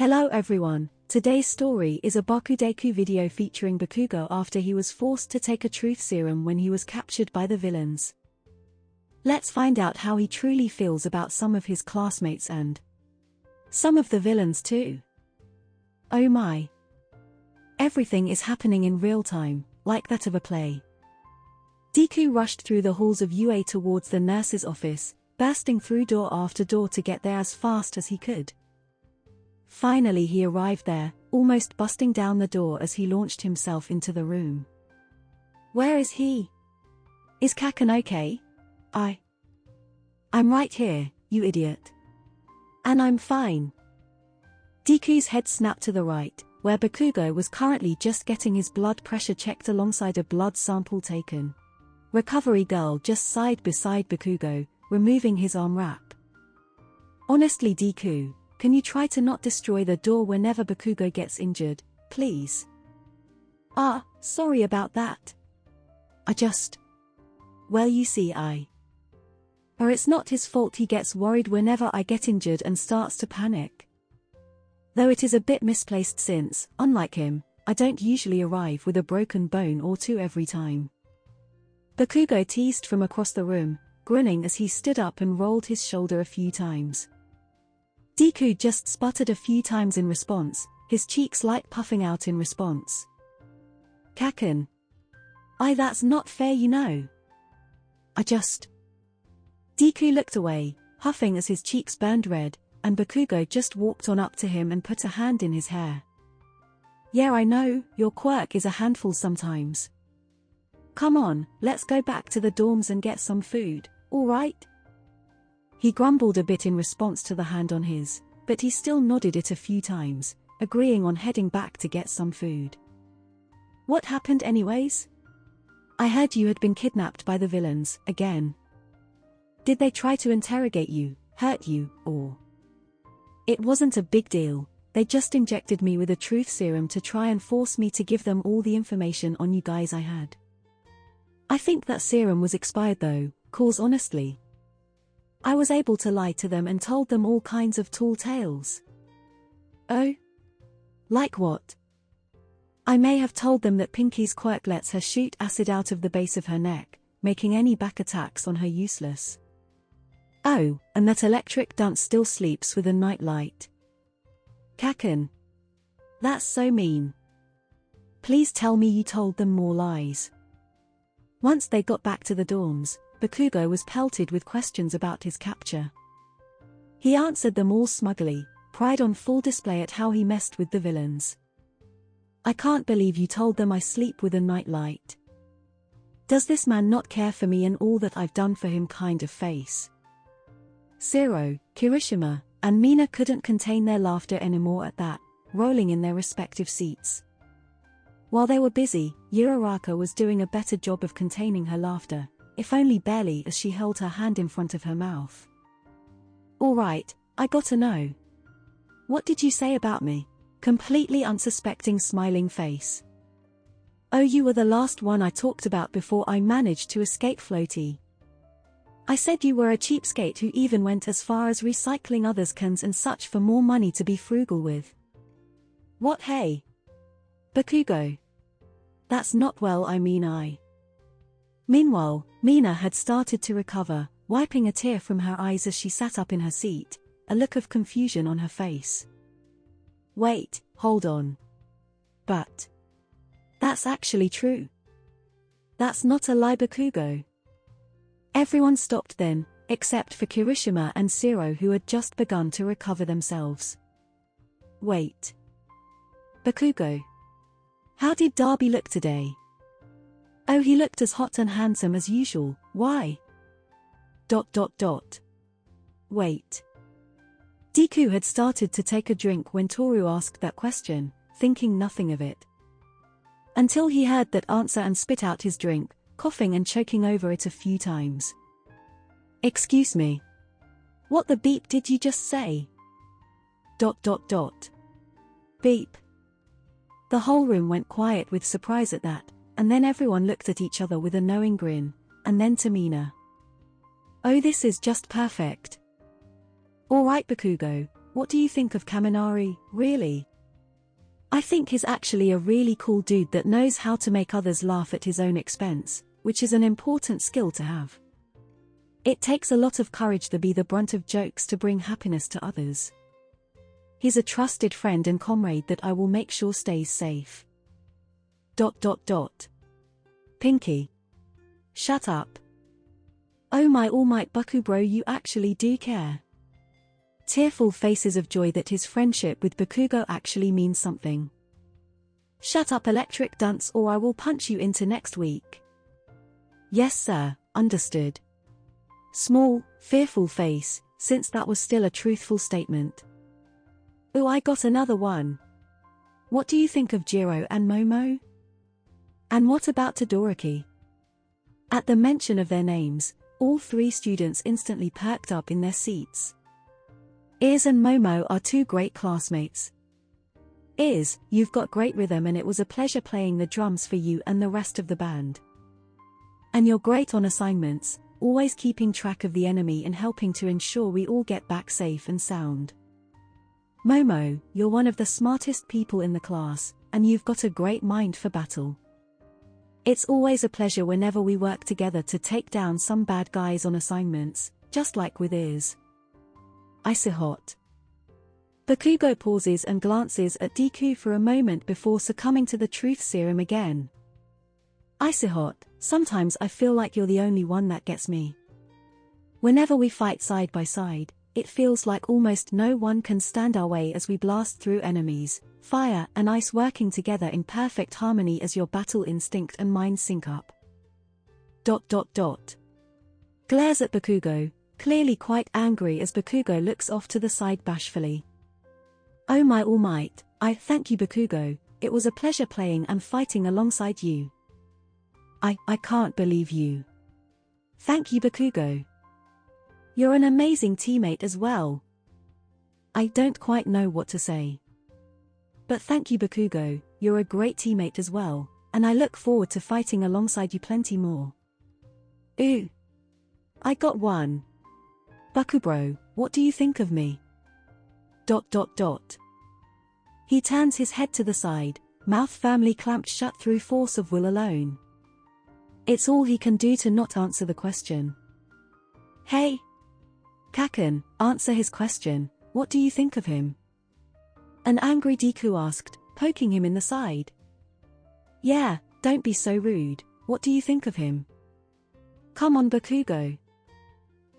Hello everyone, today's story is a Bakudeku video featuring Bakugo after he was forced to take a truth serum when he was captured by the villains. Let's find out how he truly feels about some of his classmates and some of the villains too. Oh my. Everything is happening in real time, like that of a play. Deku rushed through the halls of UA towards the nurse's office, bursting through door after door to get there as fast as he could. Finally he arrived there, almost busting down the door as he launched himself into the room. Where is he? Is Kaken okay? I'm right here, you idiot. And I'm fine. Deku's head snapped to the right, where Bakugo was currently just getting his blood pressure checked alongside a blood sample taken. Recovery girl just sighed beside Bakugo, removing his arm wrap. Honestly Deku, can you try to not destroy the door whenever Bakugo gets injured, please? Sorry about that. Well you see Or it's not his fault he gets worried whenever I get injured and starts to panic. Though it is a bit misplaced since, unlike him, I don't usually arrive with a broken bone or two every time. Bakugo teased from across the room, grinning as he stood up and rolled his shoulder a few times. Deku just sputtered a few times in response, his cheeks light puffing out in response. Kaken. That's not fair you know. Deku looked away, huffing as his cheeks burned red, and Bakugo just walked on up to him and put a hand in his hair. Yeah I know, your quirk is a handful sometimes. Come on, let's go back to the dorms and get some food, alright? He grumbled a bit in response to the hand on his, but he still nodded it a few times, agreeing on heading back to get some food. What happened anyways? I heard you had been kidnapped by the villains, again. Did they try to interrogate you, hurt you, or? It wasn't a big deal, they just injected me with a truth serum to try and force me to give them all the information on you guys I had. I think that serum was expired though, cause honestly, I was able to lie to them and told them all kinds of tall tales. Oh? Like what? I may have told them that Pinky's quirk lets her shoot acid out of the base of her neck, making any back attacks on her useless. Oh, and that electric dunce still sleeps with a night light. Kaken. That's so mean. Please tell me you told them more lies. Once they got back to the dorms, Bakugo was pelted with questions about his capture. He answered them all smugly, pride on full display at how he messed with the villains. I can't believe you told them I sleep with a night light. Does this man not care for me and all that I've done for him kind of face? Sero, Kirishima, and Mina couldn't contain their laughter anymore at that, rolling in their respective seats. While they were busy, Uraraka was doing a better job of containing her laughter, if only barely as she held her hand in front of her mouth. Alright, I gotta know. What did you say about me? Completely unsuspecting smiling face. Oh you were the last one I talked about before I managed to escape floaty. I said you were a cheapskate who even went as far as recycling others' cans and such for more money to be frugal with. What hey? Bakugo. That's not well I. Meanwhile, Mina had started to recover, wiping a tear from her eyes as she sat up in her seat, a look of confusion on her face. Wait, hold on. But that's actually true. That's not a lie Bakugo. Everyone stopped then, except for Kirishima and Sero who had just begun to recover themselves. Wait. Bakugo. How did Darby look today? Oh he looked as hot and handsome as usual, why? ... Wait. Deku had started to take a drink when Toru asked that question, thinking nothing of it. Until he heard that answer and spit out his drink, coughing and choking over it a few times. Excuse me. What the beep did you just say? ... Beep. The whole room went quiet with surprise at that, and then everyone looked at each other with a knowing grin, and then to Mina. Oh this is just perfect. Alright Bakugo, what do you think of Kaminari, really? I think he's actually a really cool dude that knows how to make others laugh at his own expense, which is an important skill to have. It takes a lot of courage to be the brunt of jokes to bring happiness to others. He's a trusted friend and comrade that I will make sure stays safe. ... Pinky. Shut up. Oh my almighty Baku bro, you actually do care. Tearful faces of joy that his friendship with Bakugo actually means something. Shut up electric dunce or I will punch you into next week. Yes sir, understood. Small, fearful face, since that was still a truthful statement. Oh, I got another one. What do you think of Jiro and Momo? And what about Todoroki? At the mention of their names, all three students instantly perked up in their seats. Iz and Momo are two great classmates. Iz, you've got great rhythm and it was a pleasure playing the drums for you and the rest of the band. And you're great on assignments, always keeping track of the enemy and helping to ensure we all get back safe and sound. Momo, you're one of the smartest people in the class, and you've got a great mind for battle. It's always a pleasure whenever we work together to take down some bad guys on assignments, just like with Iz. Ice hot. Bakugo pauses and glances at Deku for a moment before succumbing to the truth serum again. Ice hot, sometimes I feel like you're the only one that gets me. Whenever we fight side by side, it feels like almost no one can stand our way as we blast through enemies, fire and ice working together in perfect harmony as your battle instinct and mind sync up. ... Glares at Bakugo, clearly quite angry as Bakugo looks off to the side bashfully. Oh my almighty, I thank you Bakugo, it was a pleasure playing and fighting alongside you. I can't believe you. Thank you Bakugo. You're an amazing teammate as well. I don't quite know what to say. But thank you Bakugo, you're a great teammate as well, and I look forward to fighting alongside you plenty more. Ooh. I got one. Bakubro, what do you think of me? ... He turns his head to the side, mouth firmly clamped shut through force of will alone. It's all he can do to not answer the question. Hey! Kaken, answer his question, what do you think of him? An angry Deku asked, poking him in the side. Yeah, don't be so rude, what do you think of him? Come on Bakugo.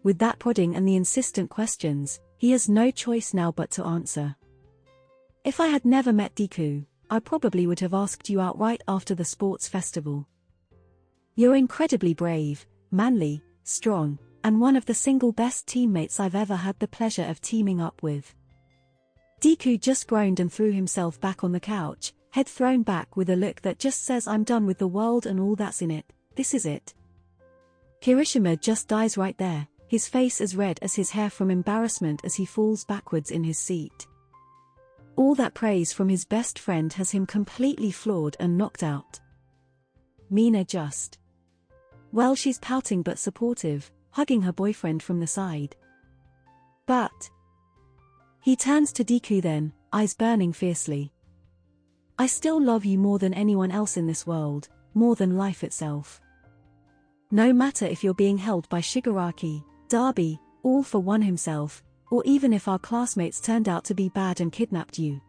With that prodding and the insistent questions, he has no choice now but to answer. If I had never met Deku, I probably would have asked you outright after the sports festival. You're incredibly brave, manly, strong, and one of the single best teammates I've ever had the pleasure of teaming up with. Deku just groaned and threw himself back on the couch, head thrown back with a look that just says I'm done with the world and all that's in it, this is it. Kirishima just dies right there, his face as red as his hair from embarrassment as he falls backwards in his seat. All that praise from his best friend has him completely floored and knocked out. Mina just... Well, she's pouting but supportive, hugging her boyfriend from the side. But... He turns to Deku then, eyes burning fiercely. I still love you more than anyone else in this world, more than life itself. No matter if you're being held by Shigaraki, Darby, All for One himself, or even if our classmates turned out to be bad and kidnapped you.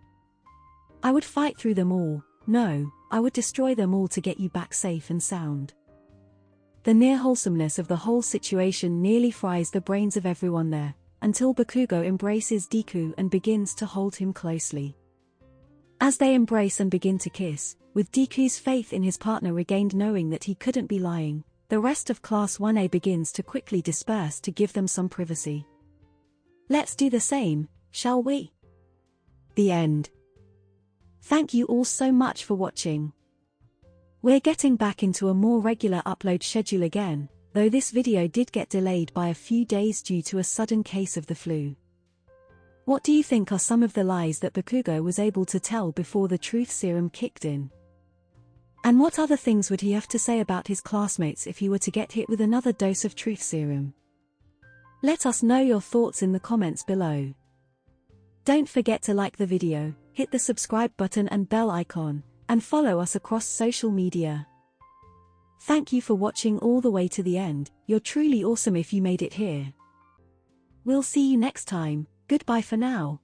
I would fight through them all, no, I would destroy them all to get you back safe and sound. The near wholesomeness of the whole situation nearly fries the brains of everyone there, until Bakugo embraces Deku and begins to hold him closely. As they embrace and begin to kiss, with Deku's faith in his partner regained knowing that he couldn't be lying, the rest of Class 1A begins to quickly disperse to give them some privacy. Let's do the same, shall we? The end. Thank you all so much for watching. We're getting back into a more regular upload schedule again, though this video did get delayed by a few days due to a sudden case of the flu. What do you think are some of the lies that Bakugo was able to tell before the truth serum kicked in? And what other things would he have to say about his classmates if he were to get hit with another dose of truth serum? Let us know your thoughts in the comments below. Don't forget to like the video, hit the subscribe button and bell icon, and follow us across social media. Thank you for watching all the way to the end. You're truly awesome if you made it here. We'll see you next time. Goodbye for now.